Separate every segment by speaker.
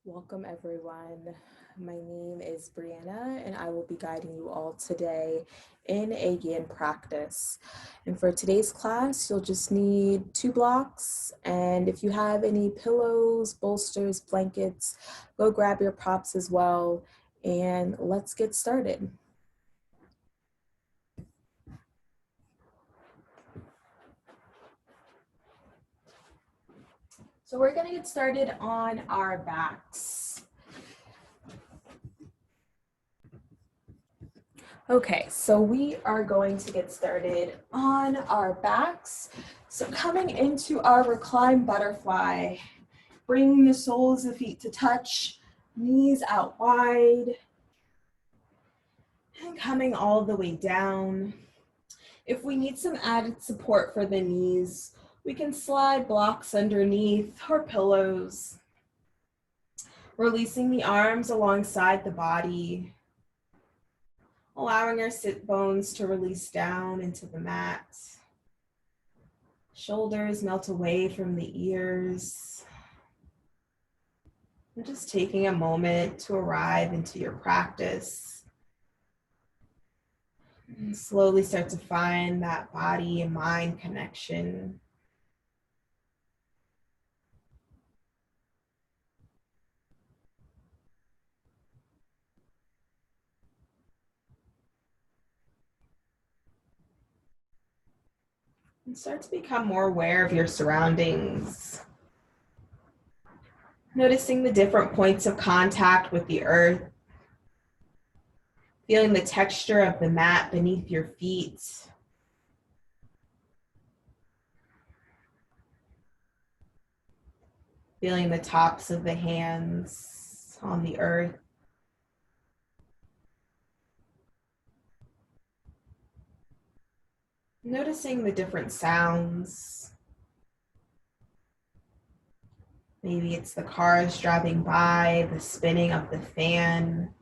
Speaker 1: Welcome everyone. My name is Brianna and I will be guiding you all today in a yin practice. And for today's class, you'll just need 2 blocks. And if you have any pillows, bolsters, blankets, go grab your props as well. And let's get started. So we're going to get started on our backs. Okay, so we are going to get started on our backs. So coming into our reclined butterfly, bringing the soles of the feet to touch, knees out wide, and coming all the way down. If we need some added support for the knees, we can slide blocks underneath or pillows. Releasing the arms alongside the body, allowing our sit bones to release down into the mat. Shoulders melt away from the ears. And just taking a moment to arrive into your practice. And slowly start to find that body and mind connection. And start to become more aware of your surroundings. Noticing the different points of contact with the earth. Feeling the texture of the mat beneath your feet. Feeling the tops of the hands on the earth. Noticing the different sounds. Maybe it's the cars driving by, the spinning of the fan.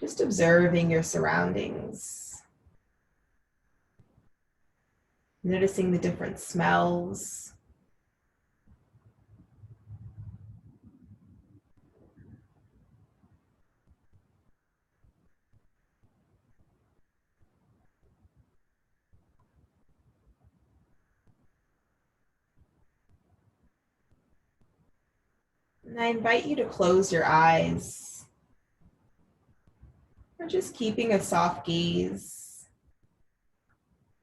Speaker 1: Just observing your surroundings. Noticing the different smells. And I invite you to close your eyes. Or just keeping a soft gaze.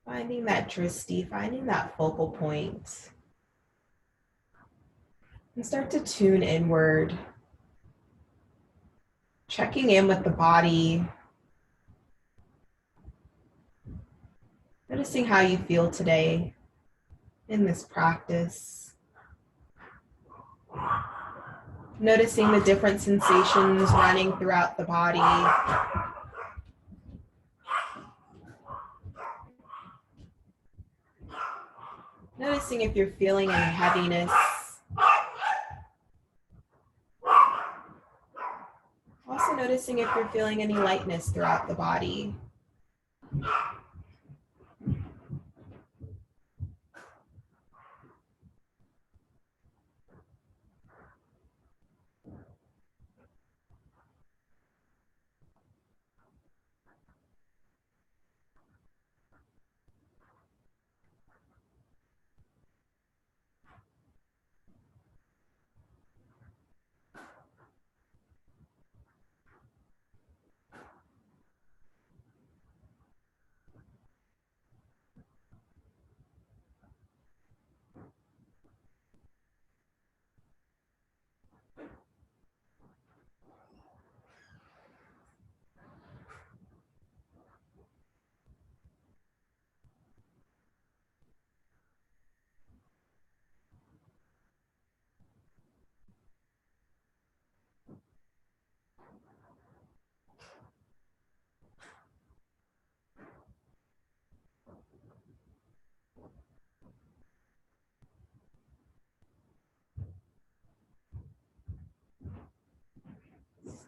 Speaker 1: Finding that drishti, finding that focal point. And start to tune inward. Checking in with the body. Noticing how you feel today in this practice. Noticing the different sensations running throughout the body. Noticing if you're feeling any heaviness. Also noticing if you're feeling any lightness throughout the body.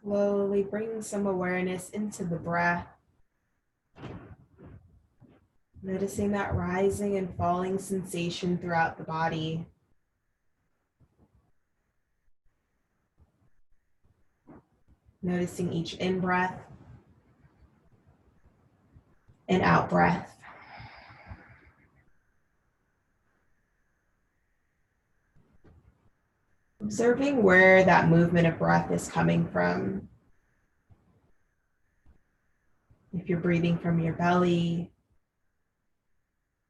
Speaker 1: Slowly bring some awareness into the breath. Noticing that rising and falling sensation throughout the body. Noticing each in-breath and out-breath. Observing where that movement of breath is coming from. If you're breathing from your belly,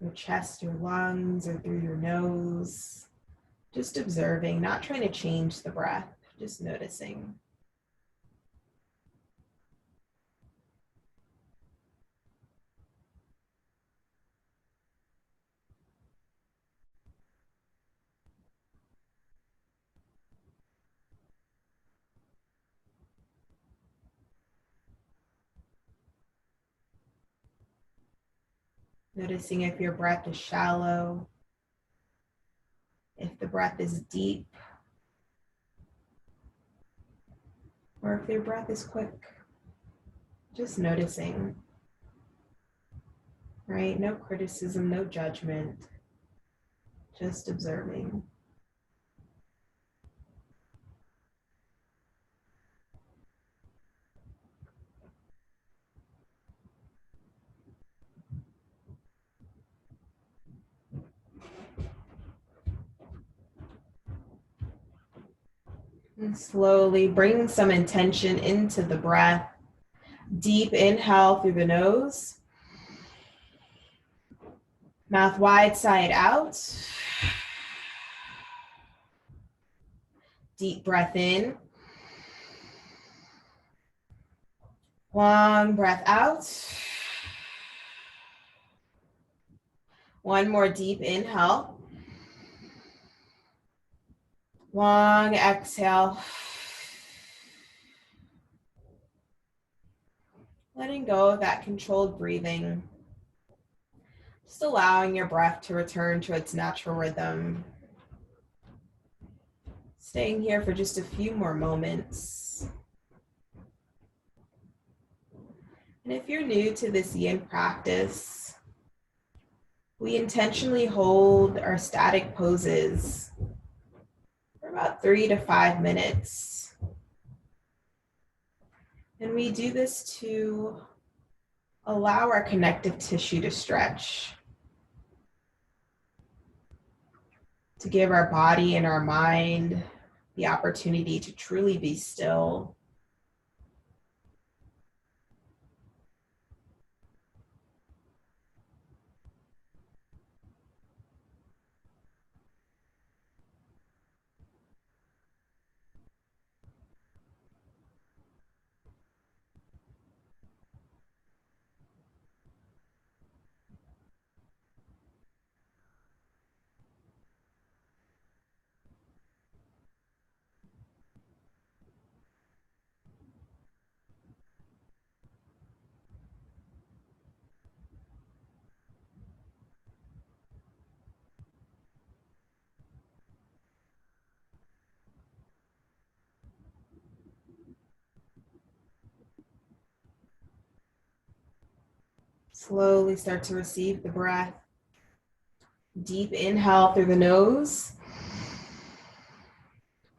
Speaker 1: your chest, your lungs, or through your nose, just observing, not trying to change the breath, just noticing. Noticing if your breath is shallow, if the breath is deep, or if your breath is quick. Just noticing, right? No criticism, no judgment, just observing. And slowly bring some intention into the breath. Deep inhale through the nose. Mouth wide, side out. Deep breath in. Long breath out. One more deep inhale. Long exhale. Letting go of that controlled breathing. Just allowing your breath to return to its natural rhythm. Staying here for just a few more moments. And if you're new to this yin practice, we intentionally hold our static poses for about 3 to 5 minutes. And we do this to allow our connective tissue to stretch, to give our body and our mind the opportunity to truly be still. Slowly start to receive the breath. Deep inhale through the nose.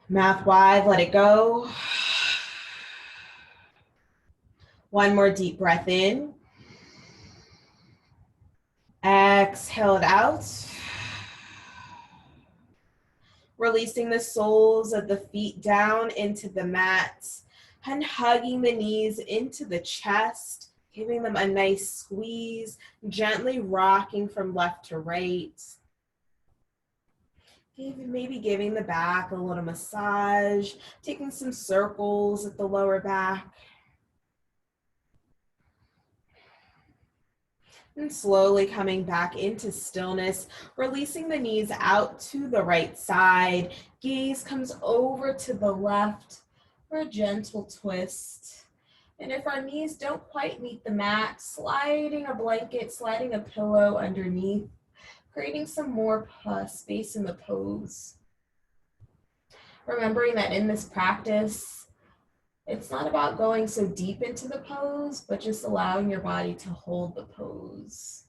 Speaker 1: Mouth wide, let it go. One more deep breath in. Exhale it out. Releasing the soles of the feet down into the mat and hugging the knees into the chest, giving them a nice squeeze, gently rocking from left to right. Maybe giving the back a little massage, taking some circles at the lower back. And slowly coming back into stillness, releasing the knees out to the right side. Gaze comes over to the left for a gentle twist. And if our knees don't quite meet the mat, sliding a blanket, sliding a pillow underneath, creating some more space in the pose. Remembering that in this practice, it's not about going so deep into the pose, but just allowing your body to hold the pose.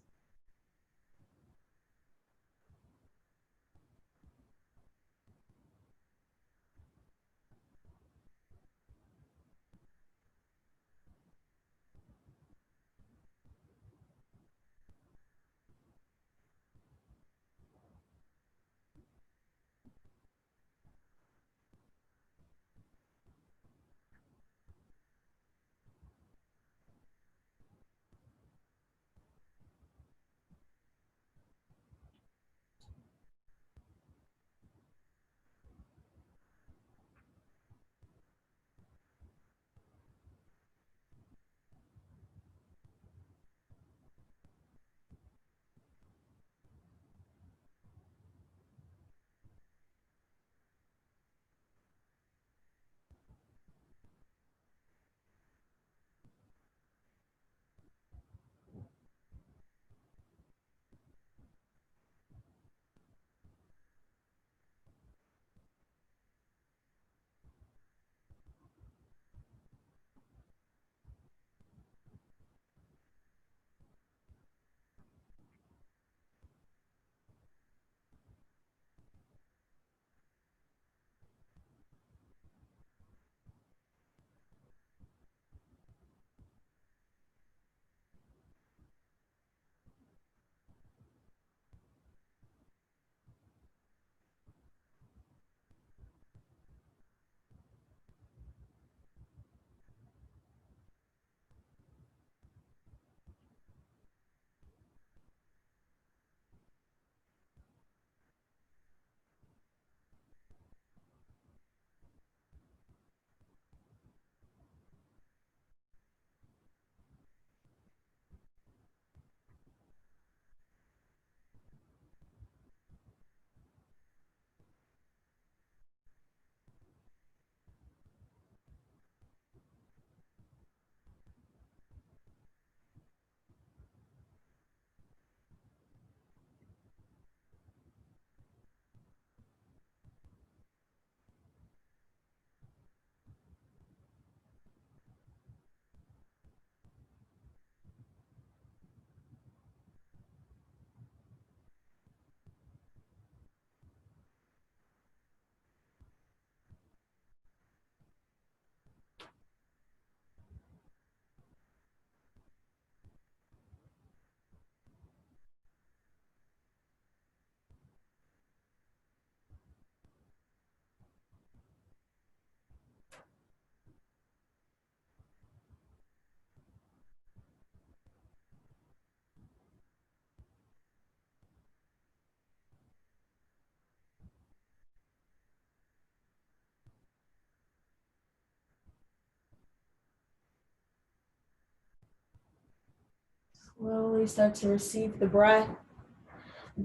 Speaker 1: Slowly start to receive the breath.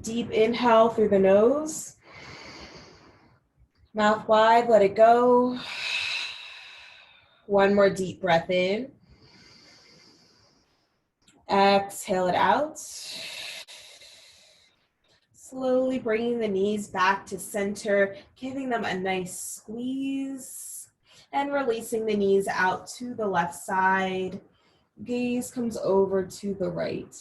Speaker 1: Deep inhale through the nose. Mouth wide, let it go. One more deep breath in. Exhale it out. Slowly bringing the knees back to center, giving them a nice squeeze, and releasing the knees out to the left side. Gaze comes over to the right.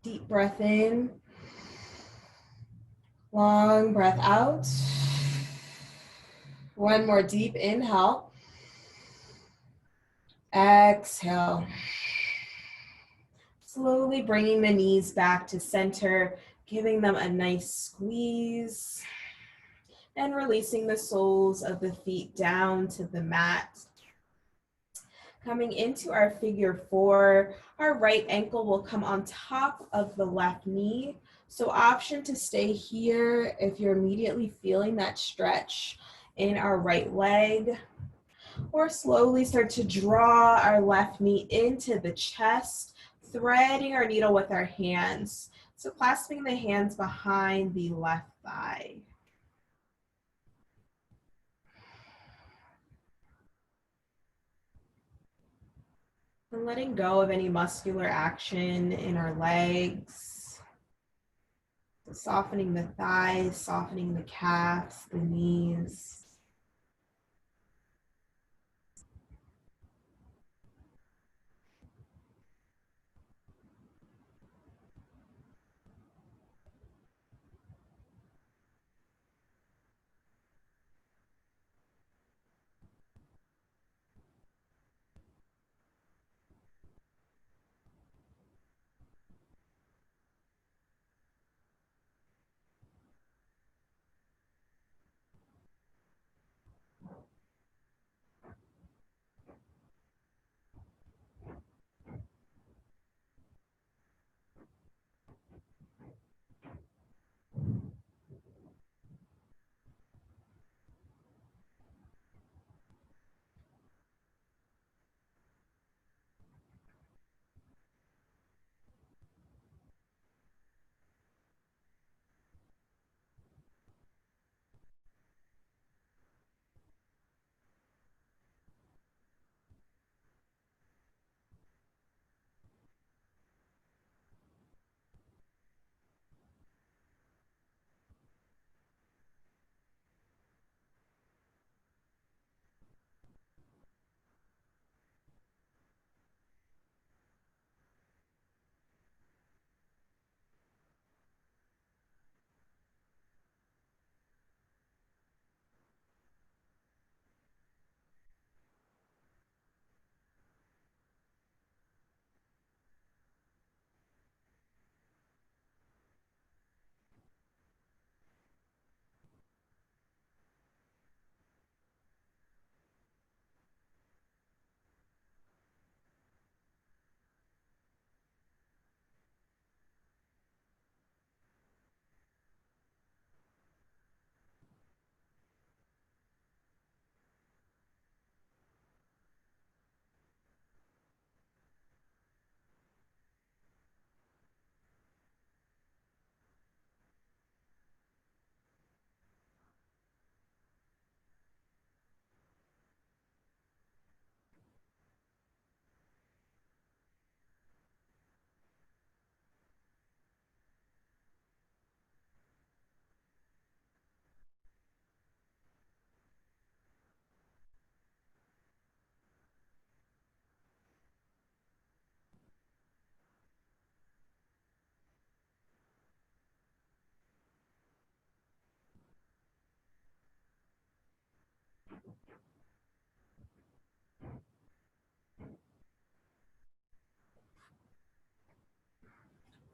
Speaker 1: Deep breath in. Long breath out. One more deep inhale. Exhale. Slowly bringing the knees back to center, giving them a nice squeeze, and releasing the soles of the feet down to the mat. Coming into our figure four, our right ankle will come on top of the left knee. So option to stay here if you're immediately feeling that stretch in our right leg. Or slowly start to draw our left knee into the chest, threading our needle with our hands. So clasping the hands behind the left thigh. And letting go of any muscular action in our legs. So softening the thighs, softening the calves, the knees.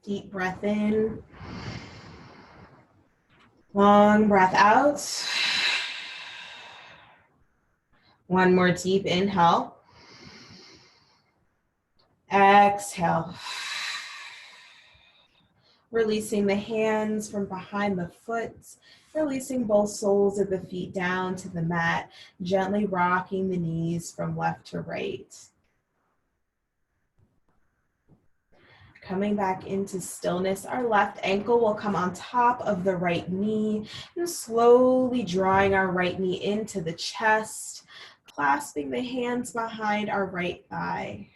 Speaker 1: Deep breath in. Long breath out. One more deep inhale. Exhale. Releasing the hands from behind the foot. Releasing both soles of the feet down to the mat. Gently rocking the knees from left to right. Coming back into stillness, our left ankle will come on top of the right knee and slowly drawing our right knee into the chest, clasping the hands behind our right thigh.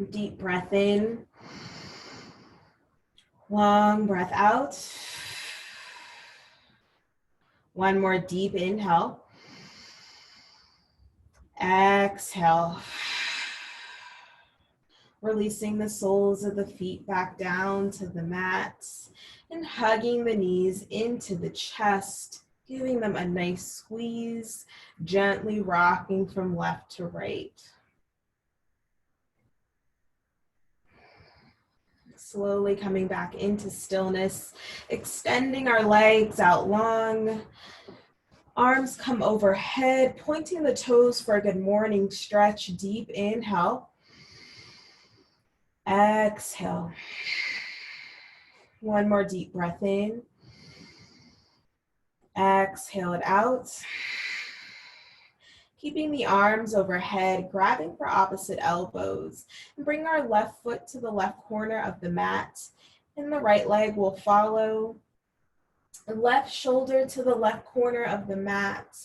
Speaker 1: Deep breath in. Long breath out. One more deep inhale. Exhale. Releasing the soles of the feet back down to the mat and hugging the knees into the chest, giving them a nice squeeze, gently rocking from left to right. Slowly coming back into stillness, extending our legs out long. Arms come overhead, pointing the toes for a good morning stretch. Deep inhale. Exhale. One more deep breath in. Exhale it out. Keeping the arms overhead, grabbing for opposite elbows. And bring our left foot to the left corner of the mat. And the right leg will follow. Left shoulder to the left corner of the mat.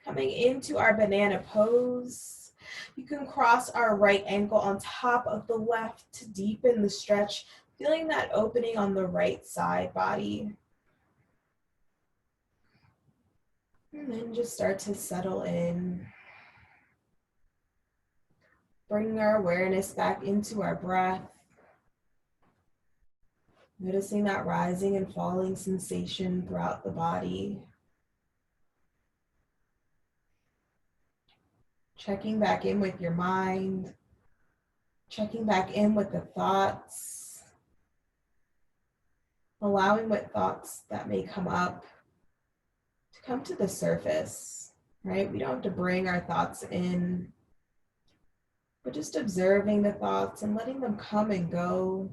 Speaker 1: Coming into our banana pose. You can cross our right ankle on top of the left to deepen the stretch, feeling that opening on the right side body. And then just start to settle in. Bring our awareness back into our breath. Noticing that rising and falling sensation throughout the body. Checking back in with your mind. Checking back in with the thoughts. Allowing what thoughts that may come up to come to the surface, right? We don't have to bring our thoughts in, but just observing the thoughts and letting them come and go.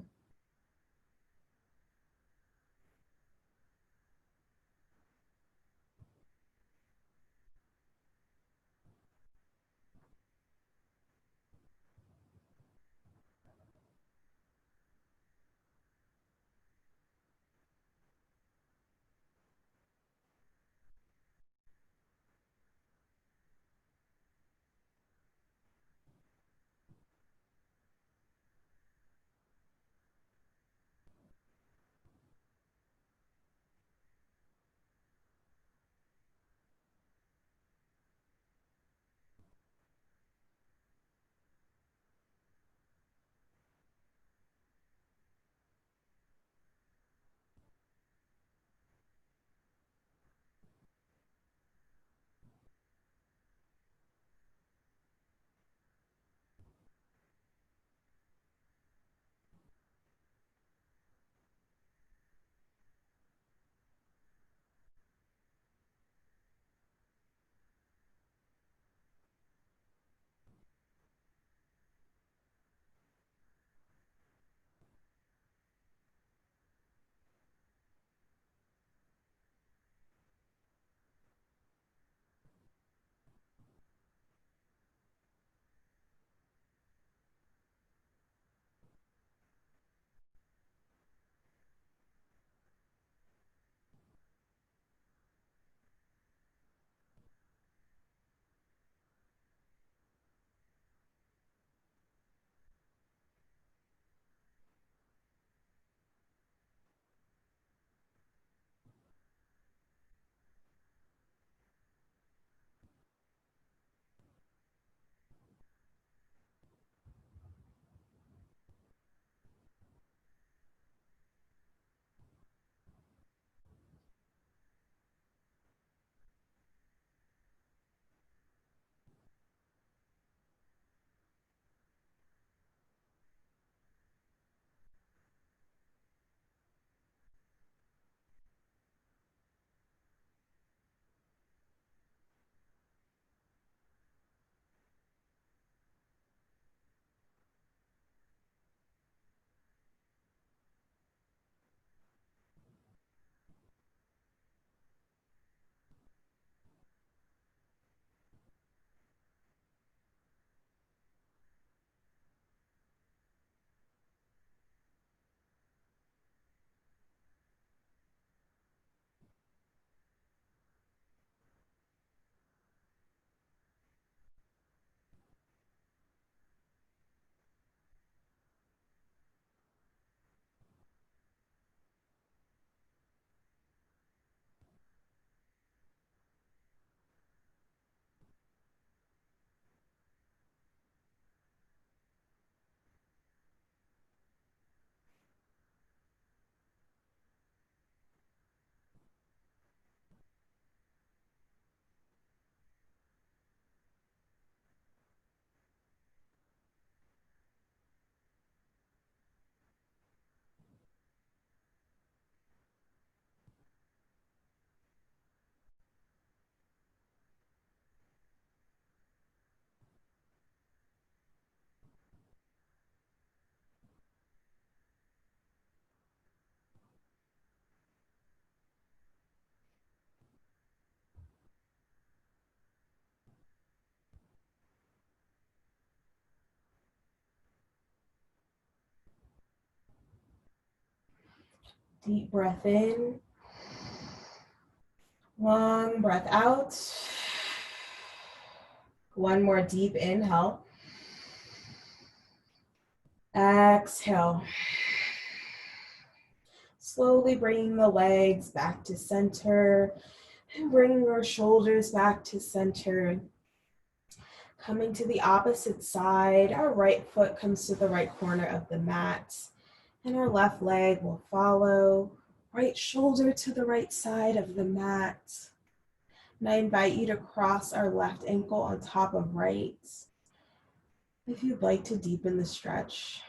Speaker 1: Deep breath in. Long breath out. One more deep inhale. Exhale. Slowly bringing the legs back to center and bringing our shoulders back to center. Coming to the opposite side, our right foot comes to the right corner of the mat and our left leg will follow. Right shoulder to the right side of the mat. And I invite you to cross our left ankle on top of right. If you'd like to deepen the stretch.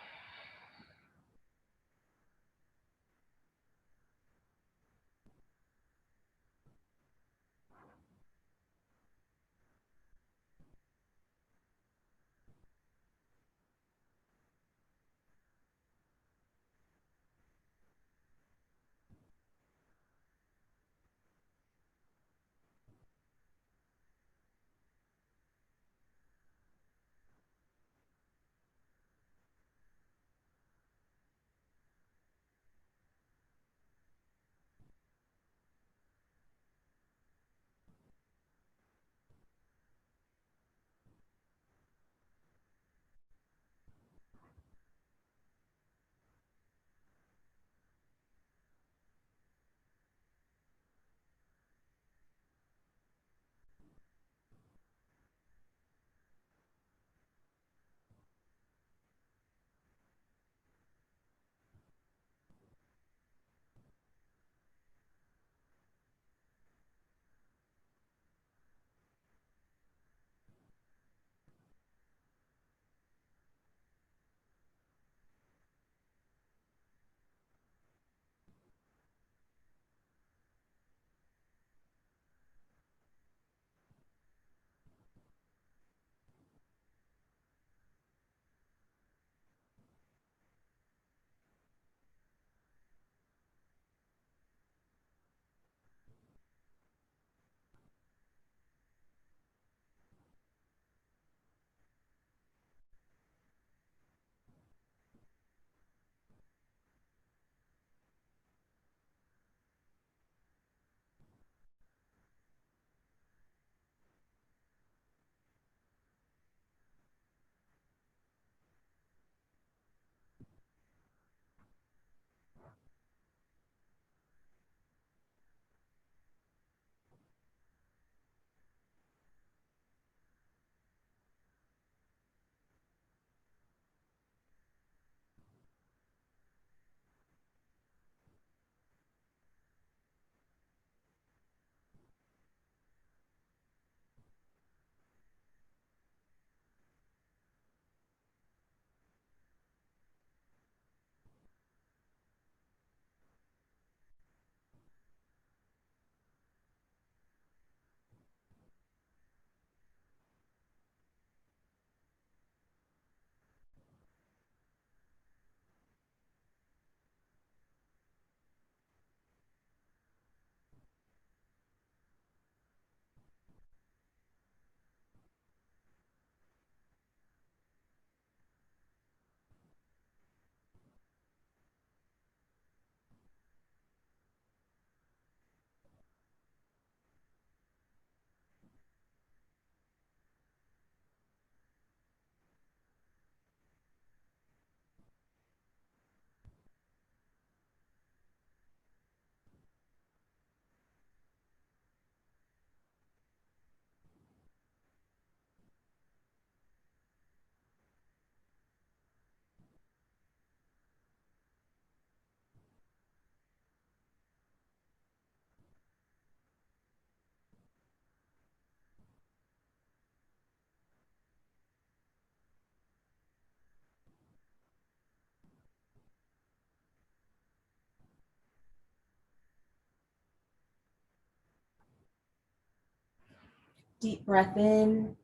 Speaker 1: Deep breath in.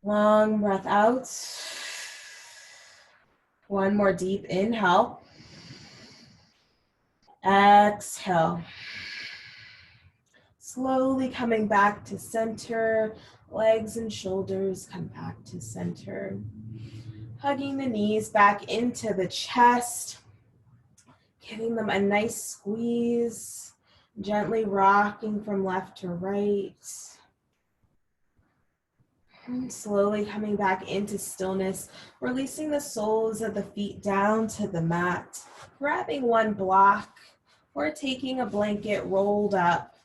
Speaker 1: Long breath out. One more deep inhale. Exhale. Slowly coming back to center. Legs and shoulders come back to center. Hugging the knees back into the chest. Giving them a nice squeeze, gently rocking from left to right. And slowly coming back into stillness, releasing the soles of the feet down to the mat, grabbing one block or taking a blanket rolled up,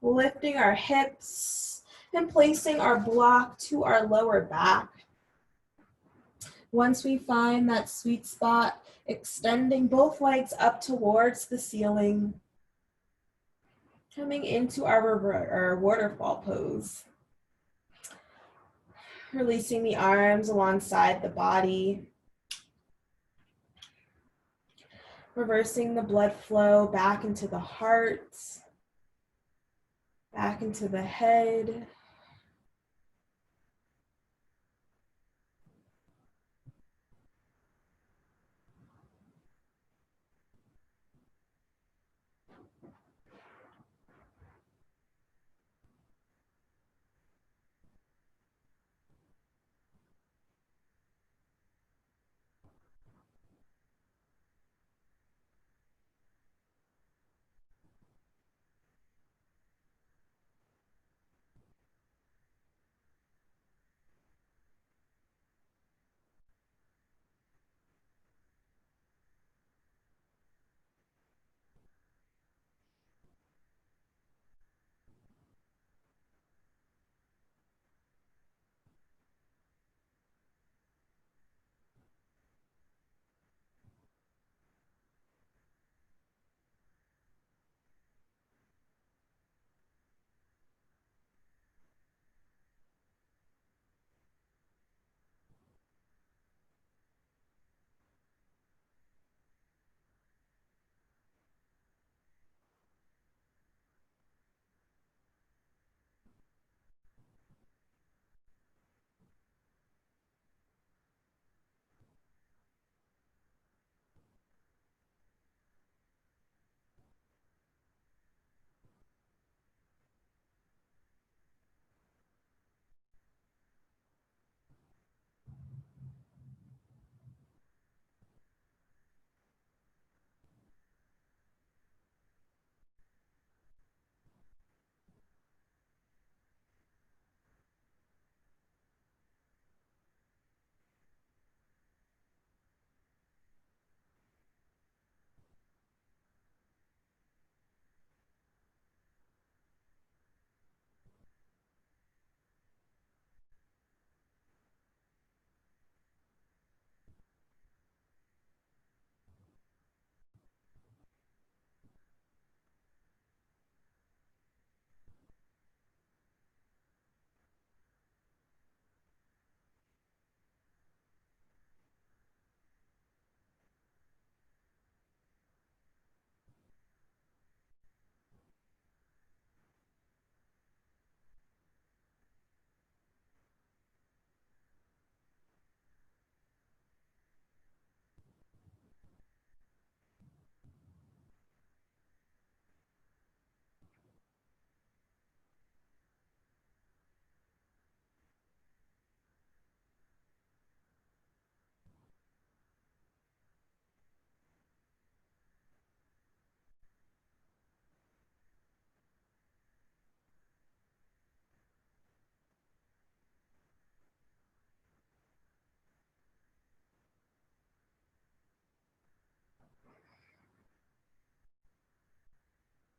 Speaker 1: lifting our hips and placing our block to our lower back. Once we find that sweet spot, extending both legs up towards the ceiling, coming into our waterfall pose. Releasing the arms alongside the body. Reversing the blood flow back into the heart, back into the head.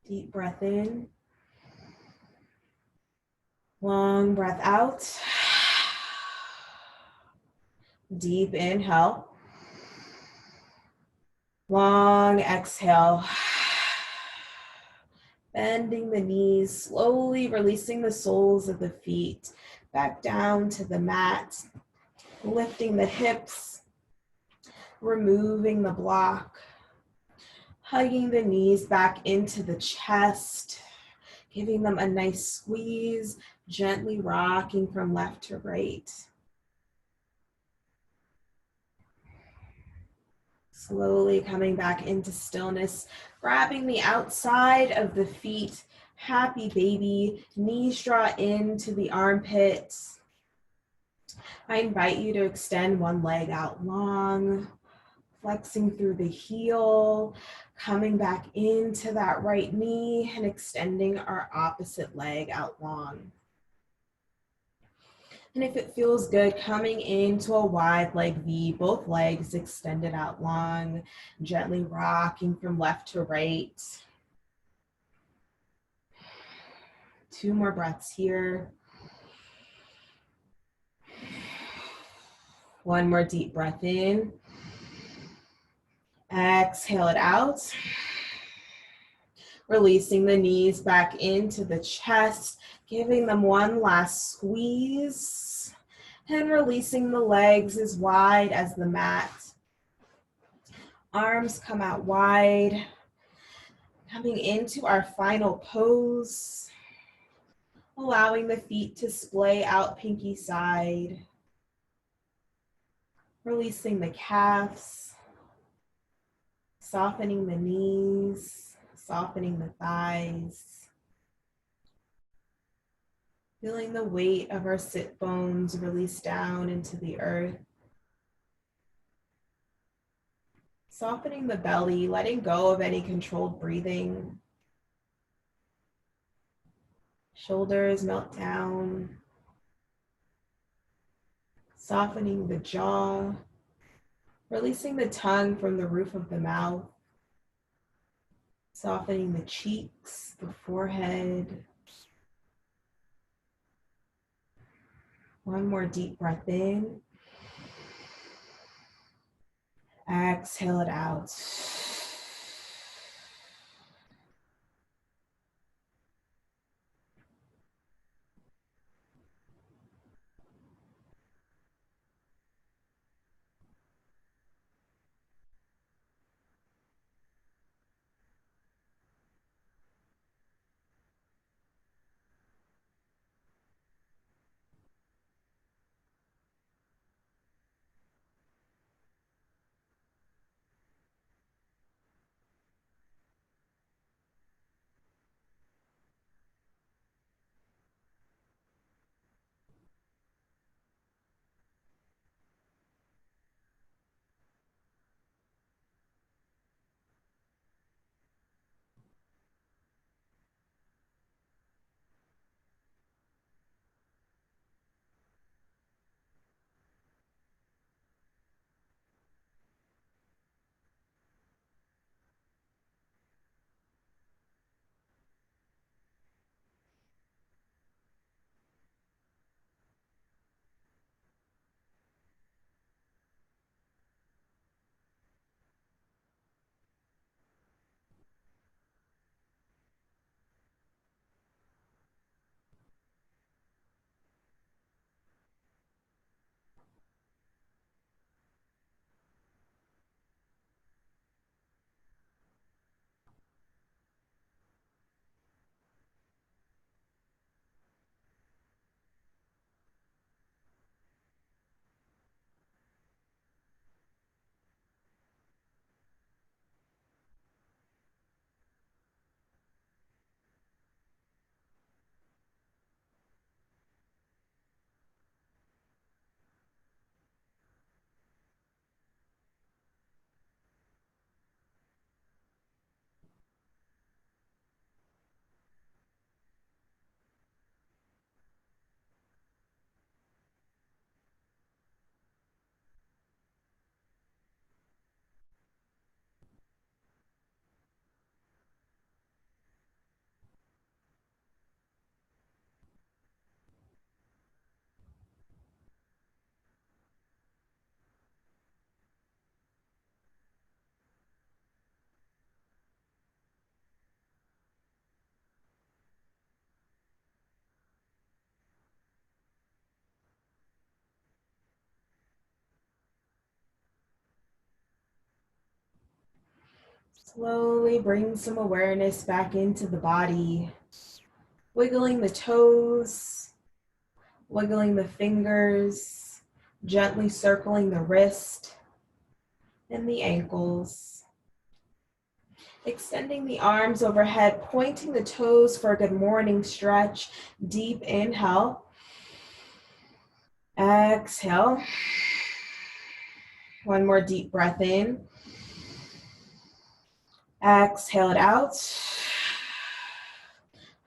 Speaker 1: Deep breath in. Long breath out. Deep inhale. Long exhale. Bending the knees, slowly releasing the soles of the feet back down to the mat. Lifting the hips, removing the block. Hugging the knees back into the chest. Giving them a nice squeeze, gently rocking from left to right. Slowly coming back into stillness, grabbing the outside of the feet, happy baby, knees draw into the armpits. I invite you to extend one leg out long, Flexing through the heel, coming back into that right knee and extending our opposite leg out long. And if it feels good, coming into a wide leg V, both legs extended out long, gently rocking from left to right. 2 more breaths here. 1 more deep breath in. Exhale it out. Releasing the knees back into the chest, giving them one last squeeze, and releasing the legs as wide as the mat. Arms come out wide, coming into our final pose, allowing the feet to splay out pinky side, releasing the calves, softening the knees, softening the thighs, feeling the weight of our sit bones release down into the earth. Softening the belly, letting go of any controlled breathing. Shoulders melt down. Softening the jaw. Releasing the tongue from the roof of the mouth. Softening the cheeks, the forehead. 1 more deep breath in. Exhale it out. Slowly bring some awareness back into the body, wiggling the toes, wiggling the fingers, gently circling the wrist and the ankles. Extending the arms overhead, pointing the toes for a good morning stretch. Deep inhale. Exhale. 1 more deep breath in. Exhale it out.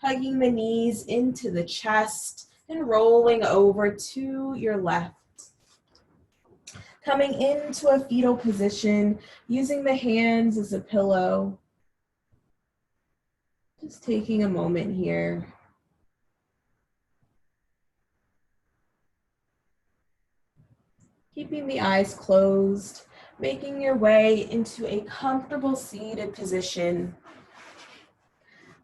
Speaker 1: Hugging the knees into the chest and rolling over to your left. Coming into a fetal position, using the hands as a pillow. Just taking a moment here. Keeping the eyes closed, making your way into a comfortable seated position.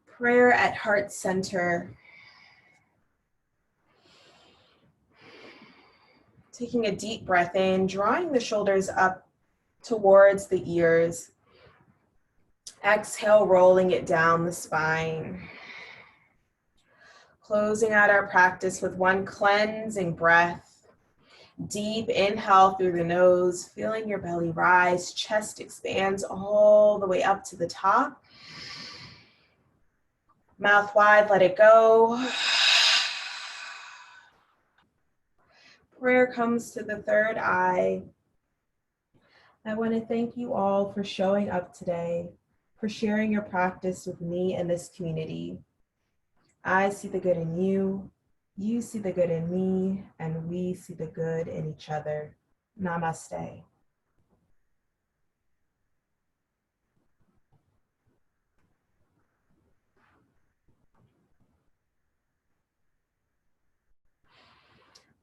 Speaker 1: Prayer at heart center. Taking a deep breath in, drawing the shoulders up towards the ears. Exhale, rolling it down the spine. Closing out our practice with one cleansing breath. Deep inhale through the nose, feeling your belly rise, chest expands all the way up to the top. Mouth wide, let it go. Prayer comes to the third eye. I want to thank you all for showing up today, for sharing your practice with me and this community. I see the good in you, you see the good in me, and we see the good in each other. Namaste.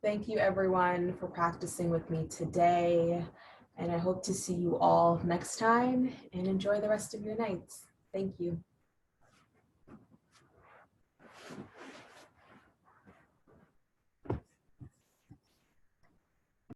Speaker 1: Thank you everyone for practicing with me today, and I hope to see you all next time, and enjoy the rest of your nights. Thank you.